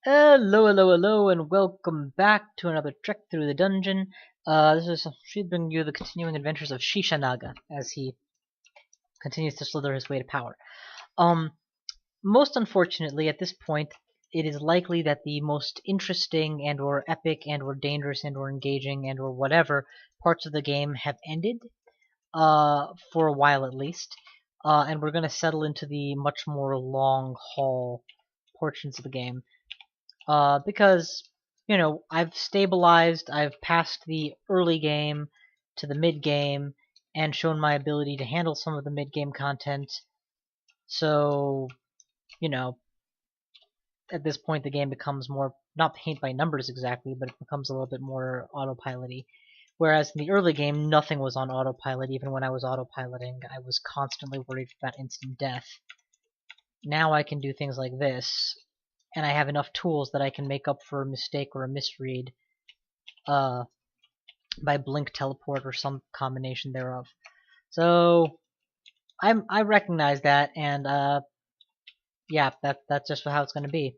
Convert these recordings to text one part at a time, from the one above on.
Hello, hello, hello, and welcome back to another trek through the dungeon. She's bringing you the continuing adventures of Sheshanaga as he continues to slither his way to power. Um, Most unfortunately, at this point, it is likely that the most interesting and/or epic and/or dangerous and/or engaging and/or whatever parts of the game have ended, for a while at least, and we're going to settle into the much more long haul portions of the game. Because I've stabilized, I've passed the early game to the mid game, and shown my ability to handle some of the mid game content. So, you know, at this point, the game becomes more not paint by numbers exactly, but it becomes a little bit more autopilot-y. Whereas in the early game, nothing was on autopilot. Even when I was autopiloting, I was constantly worried about instant death. Now I can do things like this, and I have enough tools that I can make up for a mistake or a misread uh, by blink teleport or some combination thereof. So I recognize that, and yeah, that's just how it's going to be.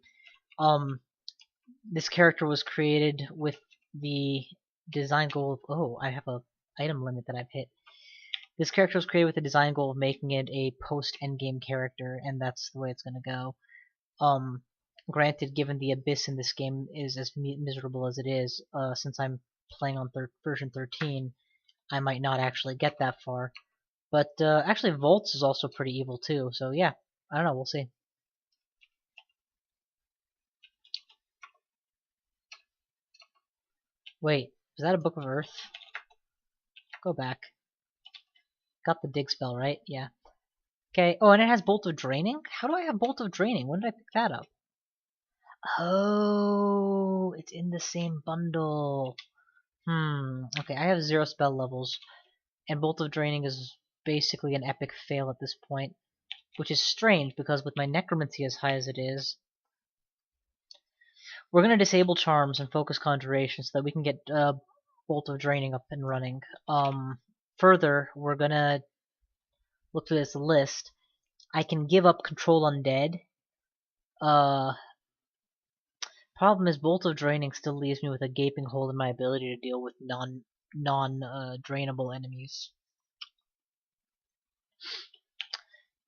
This character was created with the design goal of, oh, I have a item limit that I've hit. This character was created with the design goal of making it a post-endgame character, and that's the way it's going to go. Granted, given the abyss in this game is as miserable as it is, since I'm playing on version 13, I might not actually get that far. But actually, Volts is also pretty evil too, so yeah, I don't know, we'll see. Wait, is that a Book of Earth? Go back. Got the dig spell, right? Yeah. Okay, oh, and it has Bolt of Draining? How do I have Bolt of Draining? When did I pick that up? Oh, it's in the same bundle. Okay, I have 0 spell levels, and Bolt of Draining is basically an epic fail at this point, which is strange because with my necromancy as high as it is, we're going to disable charms and focus conjuration so that we can get Bolt of Draining up and running. Further, we're going to look through this list. I can give up Control Undead. Problem is Bolt of Draining still leaves me with a gaping hole in my ability to deal with non-drainable enemies.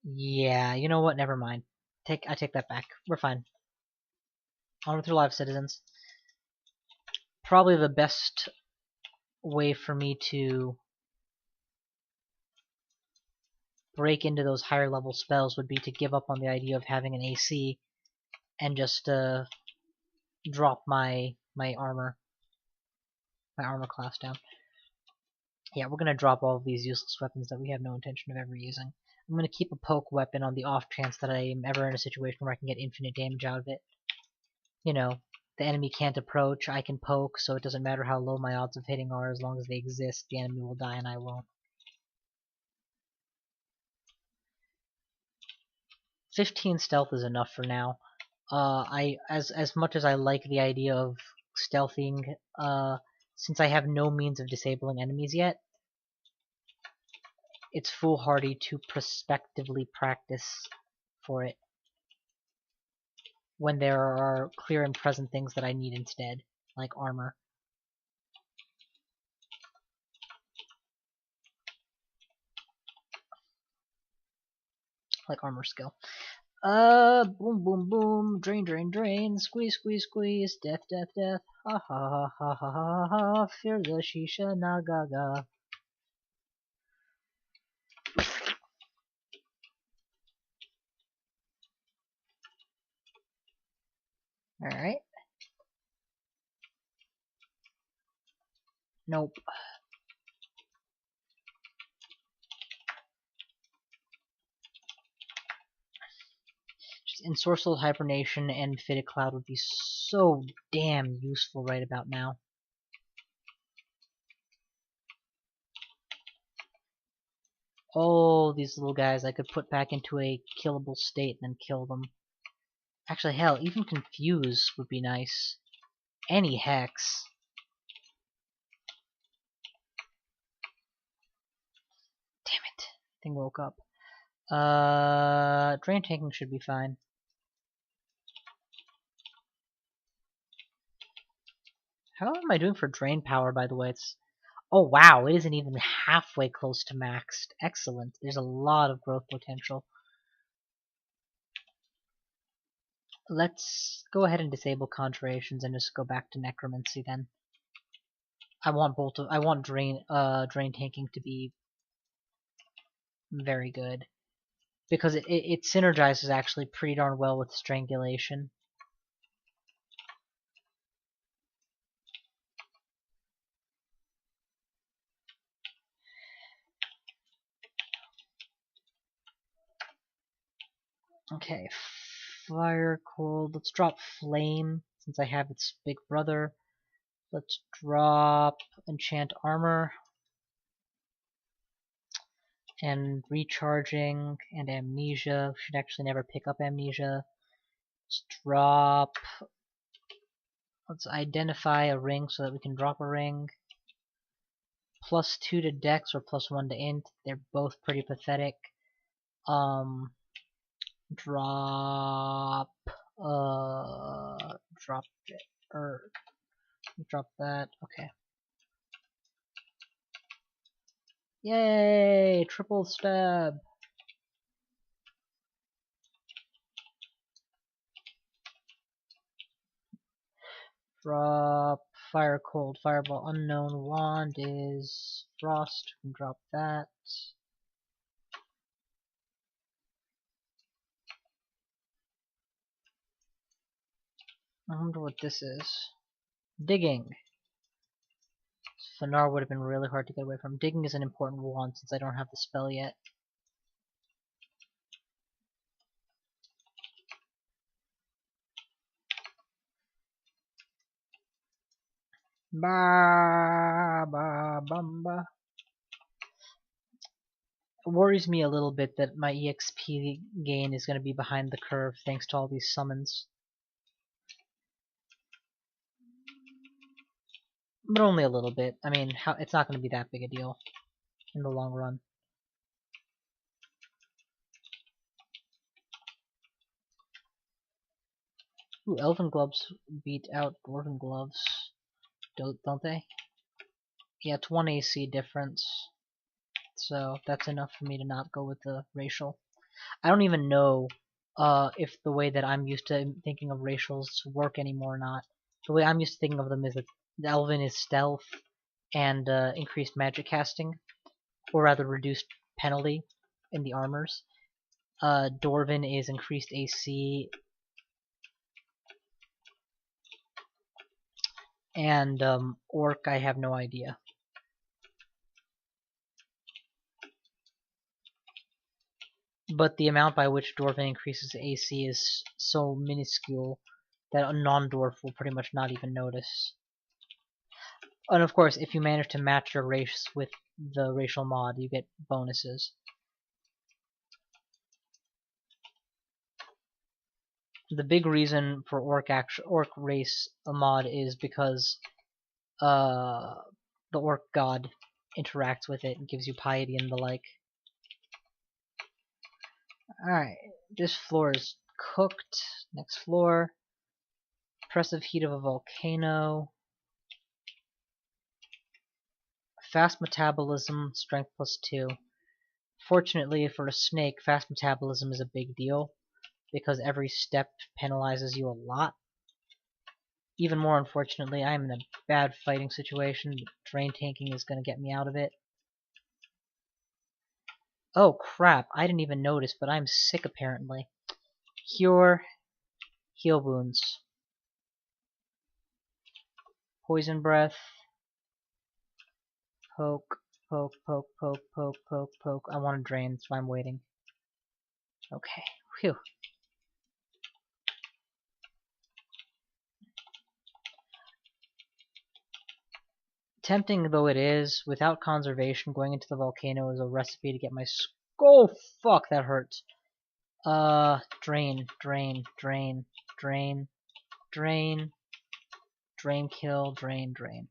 Yeah, you know what? Never mind. I take that back. We're fine. On with your lives, citizens. Probably the best way for me to break into those higher level spells would be to give up on the idea of having an AC and just drop my armor class down. Yeah, we're gonna drop all of these useless weapons that we have no intention of ever using. I'm gonna keep a poke weapon on the off chance that I am ever in a situation where I can get infinite damage out of it. You know, the enemy can't approach, I can poke, so it doesn't matter how low my odds of hitting are, as long as they exist, the enemy will die and I won't. 15 stealth is enough for now. As much as I like the idea of stealthing, since I have no means of disabling enemies yet, it's foolhardy to prospectively practice for it when there are clear and present things that I need instead, like armor. Like armor skill. Boom, boom, boom, drain, drain, drain, squeeze, squeeze, squeeze, death, death, death, ha ha ha ha ha ha ha, fear the Sheshanaga. Alright. Nope. Just Ensorcelled Hibernation and Fitted Cloud would be so damn useful right about now. All these little guys I could put back into a killable state and then kill them. Actually, hell, even Confuse would be nice. Any Hex. Damn it. Thing woke up. Drain tanking should be fine. How am I doing for drain power, by the way? It's... Oh wow, it isn't even halfway close to maxed. Excellent. There's a lot of growth potential. Let's go ahead and disable conjurations and just go back to necromancy then. I want drain tanking to be very good. Because it synergizes actually pretty darn well with strangulation. Okay, fire, cold. Let's drop flame since I have its big brother. Let's drop enchant armor and recharging and amnesia. We should actually never pick up amnesia. Let's drop. Let's identify a ring so that we can drop a ring. +2 to dex or +1 to int. They're both pretty pathetic. Drop drop it, or drop that. Okay. Yay! Triple stab. Drop fire, cold, fireball, unknown. Wand is frost. We can drop that. I wonder what this is. Digging. Fanar would have been really hard to get away from. Digging is an important wand since I don't have the spell yet. Ba ba bamba. It worries me a little bit that my EXP gain is going to be behind the curve thanks to all these summons. But only a little bit. I mean, it's not going to be that big a deal in the long run. Ooh, Elven Gloves beat out Dwarven Gloves, don't they? Yeah, it's 1 AC difference. So that's enough for me to not go with the racial. I don't even know if the way that I'm used to thinking of racials work anymore or not. The way I'm used to thinking of them is that the Elven is stealth and increased magic casting, or rather reduced penalty in the armors. Dwarven is increased AC, and Orc I have no idea. But the amount by which Dwarven increases AC is so minuscule that a non-dwarf will pretty much not even notice. And of course, if you manage to match your race with the racial mod, you get bonuses. The big reason for Orc race mod is because the Orc god interacts with it and gives you piety and the like. Alright, this floor is cooked. Next floor. Oppressive heat of a volcano. Fast metabolism, strength +2. Fortunately for a snake, fast metabolism is a big deal, because every step penalizes you a lot. Even more unfortunately, I am in a bad fighting situation, but drain tanking is going to get me out of it. Oh crap, I didn't even notice, but I'm sick apparently. Cure, heal wounds. Poison breath. Poke, poke, poke, poke, poke, poke, poke. I want to drain, so I'm waiting. Okay, whew. Tempting though it is, without conservation, going into the volcano is a recipe to get my skull. Fuck, that hurts. Drain, drain, drain, drain, drain, drain, kill, drain, drain.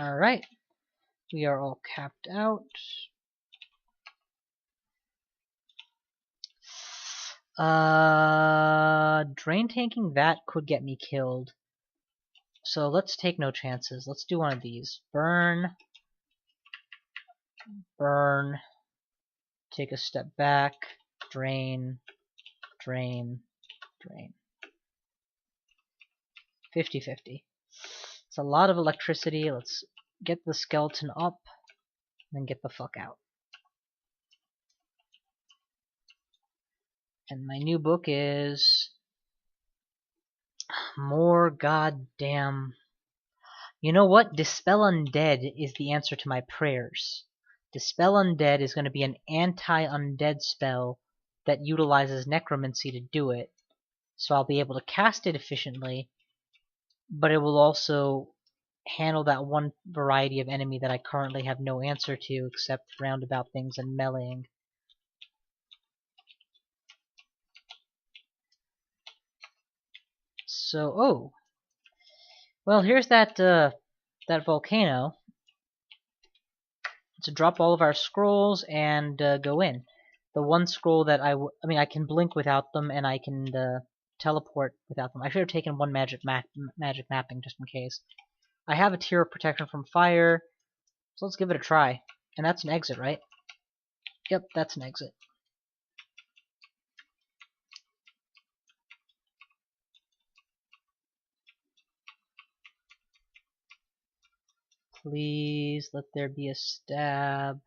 Alright. We are all capped out. Drain tanking that could get me killed. So let's take no chances. Let's do one of these. Burn. Burn. Take a step back. Drain. Drain. Drain. 50-50. It's a lot of electricity. Let's get the skeleton up, and then get the fuck out. And my new book is more goddamn... You know what? Dispel Undead is the answer to my prayers. Dispel Undead is going to be an anti-undead spell that utilizes necromancy to do it. So I'll be able to cast it efficiently, but it will also handle that one variety of enemy that I currently have no answer to except roundabout things and meleeing. So, oh. Well, here's that volcano. To drop all of our scrolls and go in. The one scroll that I mean, I can blink without them, and I can teleport without them. I should have taken one magic mapping just in case. I have a tier of protection from fire, so let's give it a try. And that's an exit, right? Yep, that's an exit. Please let there be a stab.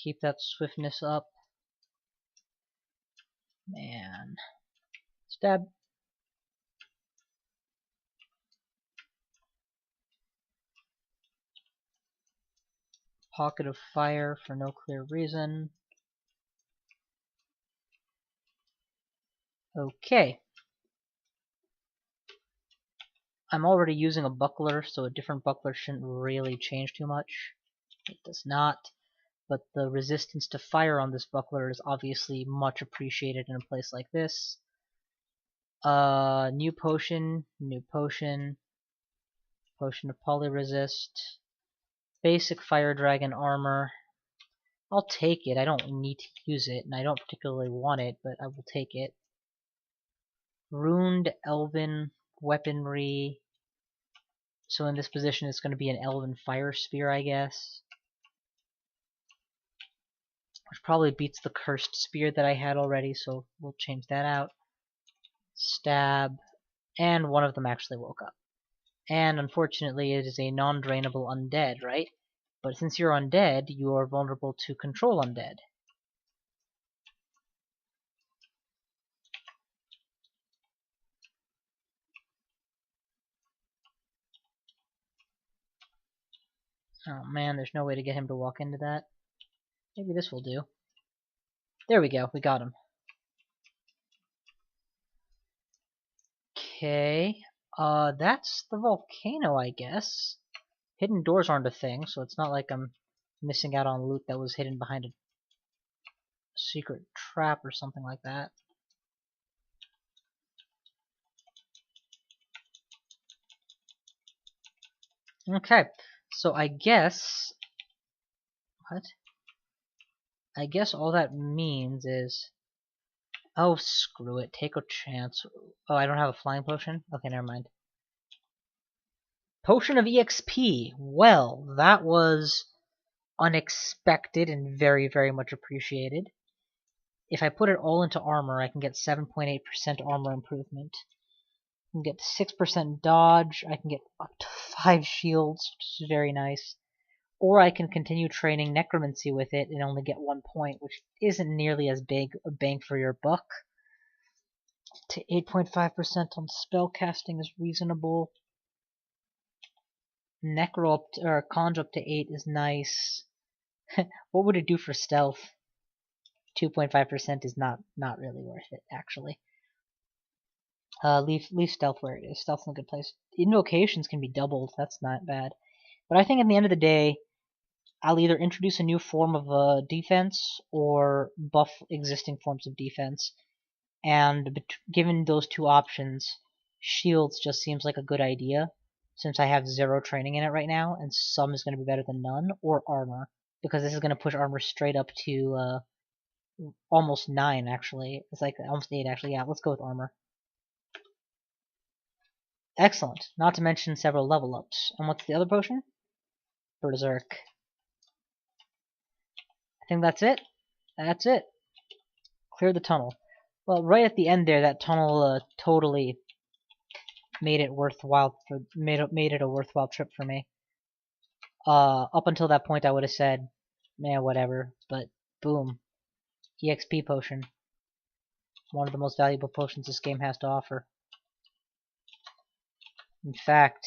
Keep that swiftness up. Man. Stab. Pocket of fire for no clear reason. Okay. I'm already using a buckler, so a different buckler shouldn't really change too much. It does not. But the resistance to fire on this buckler is obviously much appreciated in a place like this. New potion, potion of polyresist, basic fire dragon armor. I'll take it. I don't need to use it, and I don't particularly want it, but I will take it. Runed elven weaponry. So in this position, it's going to be an elven fire spear, I guess. Which probably beats the cursed spear that I had already, so we'll change that out. Stab. And one of them actually woke up. And unfortunately, it is a non-drainable undead, right? But since you're undead, you are vulnerable to control undead. Oh man, there's no way to get him to walk into that. Maybe this will do. There we go, we got him. Okay, that's the volcano, I guess. Hidden doors aren't a thing, so it's not like I'm missing out on loot that was hidden behind a secret trap or something like that. Okay, so I guess... What? I guess all that means is... Oh, screw it. Take a chance. Oh, I don't have a flying potion? Okay, never mind. Potion of EXP. Well, that was unexpected and very, very much appreciated. If I put it all into armor, I can get 7.8% armor improvement. I can get 6% dodge. I can get up to 5 shields, which is very nice. Or I can continue training necromancy with it and only get 1 point, which isn't nearly as big a bang for your buck. To 8.5% on spell casting is reasonable. Necro up to, or conj up to 8 is nice. What would it do for stealth? 2.5% is not really worth it, actually. Leave stealth where it is. Stealth's in a good place. Invocations can be doubled. That's not bad. But I think at the end of the day, I'll either introduce a new form of defense or buff existing forms of defense. And given those two options, shields just seems like a good idea. since I have 0 training in it right now, and some is going to be better than none, or armor, because this is going to push armor straight up to almost 9 actually. It's like almost 8 actually. Yeah, let's go with armor. Excellent. Not to mention several level ups. And what's the other potion? Berserk. I think that's it. That's it. Clear the tunnel. Well, right at the end there, that tunnel totally made it worthwhile. Made it a worthwhile trip for me. Up until that point, I would have said, "Man, whatever." But boom, EXP potion. One of the most valuable potions this game has to offer. In fact,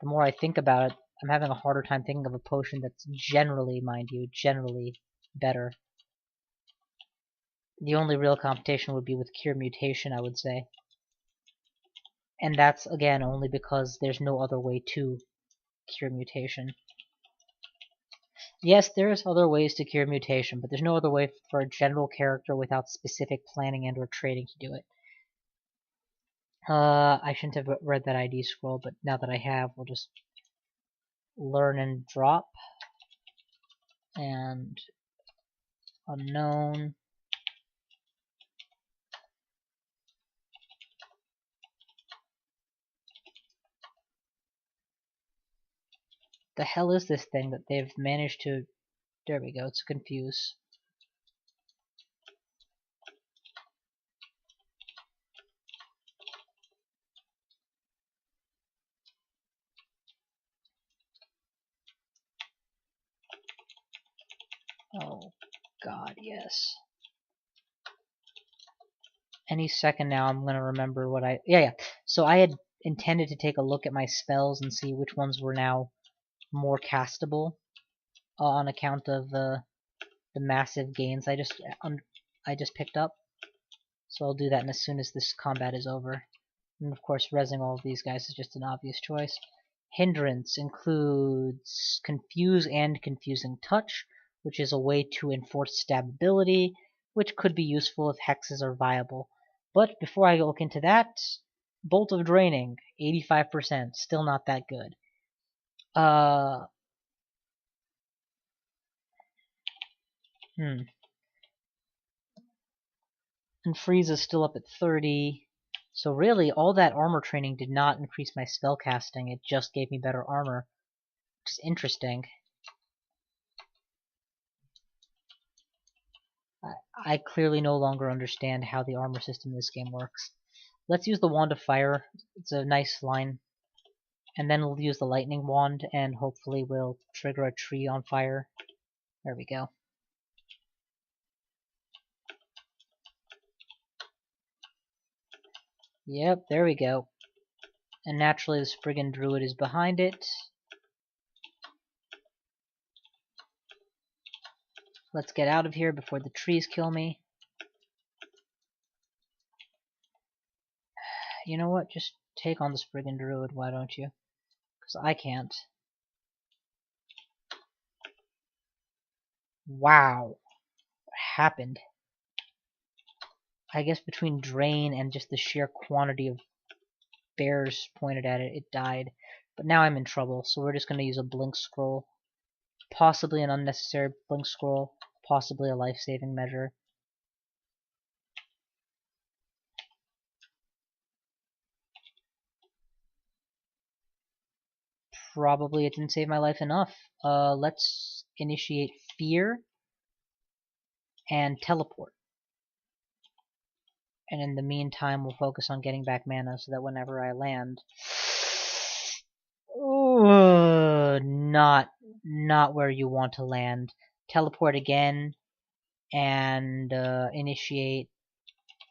the more I think about it, I'm having a harder time thinking of a potion that's generally, mind you, generally better. The only real competition would be with Cure Mutation, I would say. And that's, again, only because there's no other way to cure mutation. Yes, there's other ways to cure mutation, but there's no other way for a general character without specific planning and or training to do it. I shouldn't have read that ID scroll, but now that I have, we'll just learn and drop. And unknown. The hell is this thing that they've managed to... There we go, it's confuse. Oh, God, yes. Any second now I'm gonna remember what I... Yeah. So I had intended to take a look at my spells and see which ones were now more castable on account of the massive gains I just picked up. So I'll do that as soon as this combat is over. And of course, rezzing all of these guys is just an obvious choice. Hindrance includes Confuse and Confusing Touch, which is a way to enforce stabability, which could be useful if hexes are viable. But before I look into that, Bolt of Draining, 85%, still not that good. And Freeze is still up at 30. So really, all that armor training did not increase my spell casting, it just gave me better armor. Which is interesting. I clearly no longer understand how the armor system in this game works. Let's use the Wand of Fire. It's a nice line. And then we'll use the Lightning Wand, and hopefully we'll trigger a tree on fire. There we go. Yep, there we go. And naturally the Spriggan Druid is behind it. Let's get out of here before the trees kill me. You know what? Just take on the Spriggan Druid, why don't you? Because I can't. Wow. What happened? I guess between Drain and just the sheer quantity of bears pointed at it, it died. But now I'm in trouble, so we're just going to use a Blink Scroll. Possibly an unnecessary Blink Scroll. Possibly a life-saving measure. Probably it didn't save my life enough. Let's initiate Fear and Teleport. And in the meantime, we'll focus on getting back mana so that whenever I land... not where you want to land. Teleport again, and initiate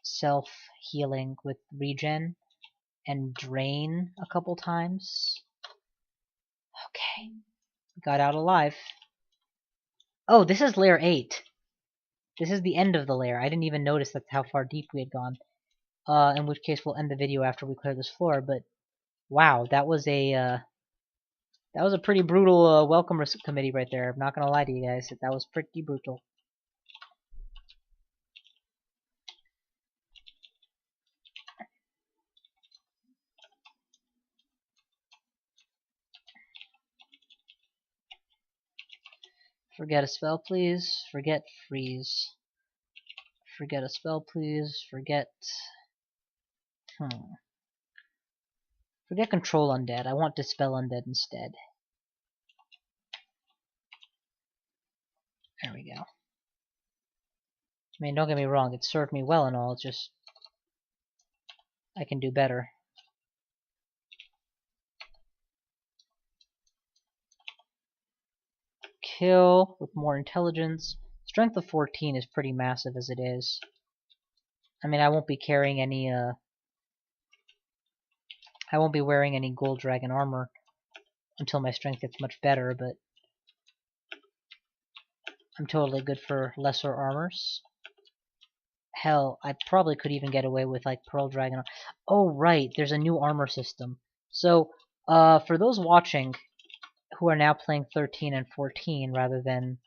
self-healing with regen, and drain a couple times. Okay, got out alive. Oh, this is layer 8. This is the end of the layer. I didn't even notice that's how far deep we had gone. In which case we'll end the video after we clear this floor, but wow, that was a pretty brutal welcome committee right there. I'm not gonna lie to you guys, that was pretty brutal. Forget a spell, please. Forget freeze. Forget a spell, please. Forget... Forget control undead. I want dispel undead instead. There we go. I mean, don't get me wrong, it served me well and all, it's just... I can do better. Kill with more intelligence. Strength of 14 is pretty massive as it is. I mean, I won't be carrying any, I won't be wearing any gold dragon armor until my strength gets much better, but I'm totally good for lesser armors. Hell, I probably could even get away with, like, pearl dragon. Oh, right, there's a new armor system. So, for those watching who are now playing 13 and 14 rather than,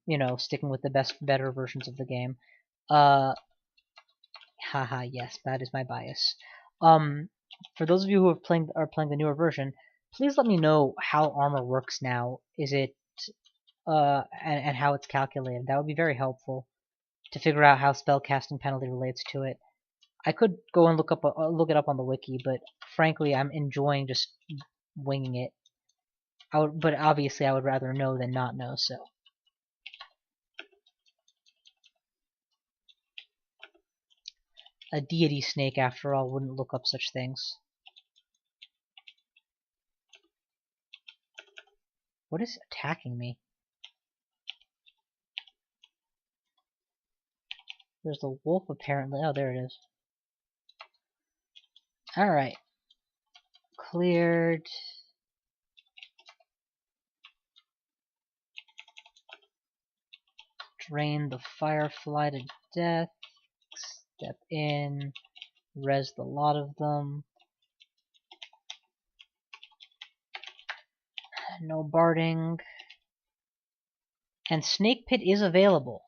you know, sticking with the better versions of the game, haha, yes, that is my bias. For those of you who are playing the newer version, please let me know how armor works now. Is it and how it's calculated? That would be very helpful to figure out how spellcasting penalty relates to it. I could go and look it up on the wiki, but frankly, I'm enjoying just winging it. But obviously, I would rather know than not know. So. A deity snake, after all, wouldn't look up such things. What is attacking me? There's the wolf, apparently. Oh, there it is. Alright. Cleared. Drain the firefly to death. Step in. Res the lot of them. No barding. And Snake Pit is available.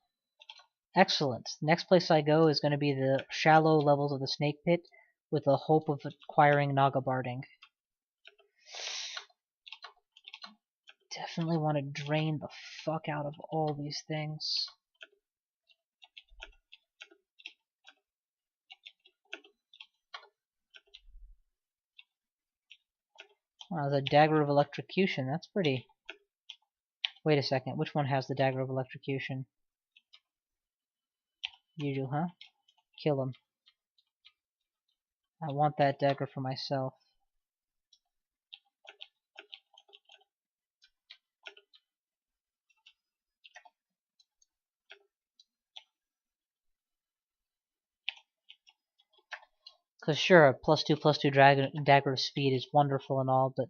Excellent. Next place I go is going to be the shallow levels of the Snake Pit with the hope of acquiring Naga barding. Definitely want to drain the fuck out of all these things. Wow, the Dagger of Electrocution, that's pretty... Wait a second, which one has the Dagger of Electrocution? You do, huh? Kill him. I want that dagger for myself. Because sure, a +2/+2 dagger of speed is wonderful and all, but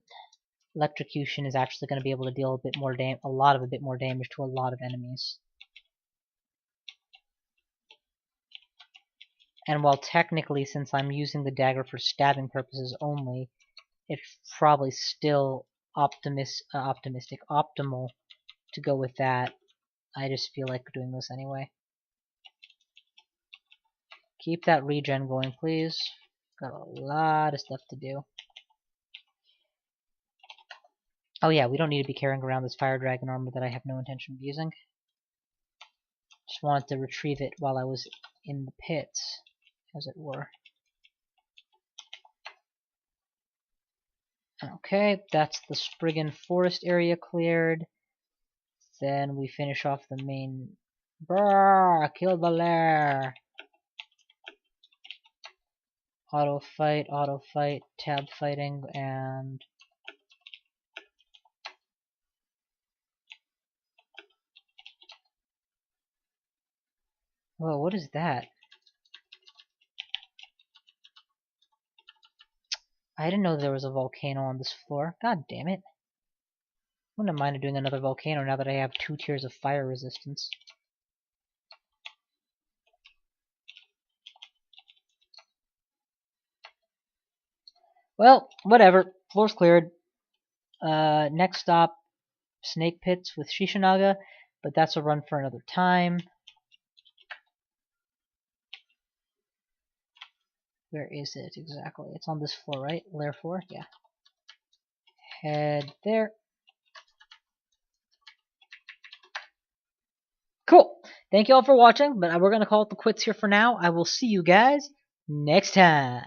electrocution is actually going to be able to deal a bit more damage to a lot of enemies. And while technically, since I'm using the dagger for stabbing purposes only, it's probably still optimal to go with that. I just feel like doing this anyway. Keep that regen going, please. Got a lot of stuff to do. Oh yeah, we don't need to be carrying around this fire dragon armor that I have no intention of using. Just wanted to retrieve it while I was in the pits, as it were. Okay, that's the Spriggan Forest area cleared. Then we finish off the main... Brrr! Kill the lair! Auto fight, tab fighting, and... Whoa, what is that? I didn't know there was a volcano on this floor. God damn it. Wouldn't mind doing another volcano now that I have 2 tiers of fire resistance. Well, whatever. Floor's cleared. Next stop, Snake Pits with Sheshanaga, but that's a run for another time. Where is it exactly? It's on this floor, right? Lair 4? Yeah. Head there. Cool. Thank you all for watching, but we're going to call it the quits here for now. I will see you guys next time.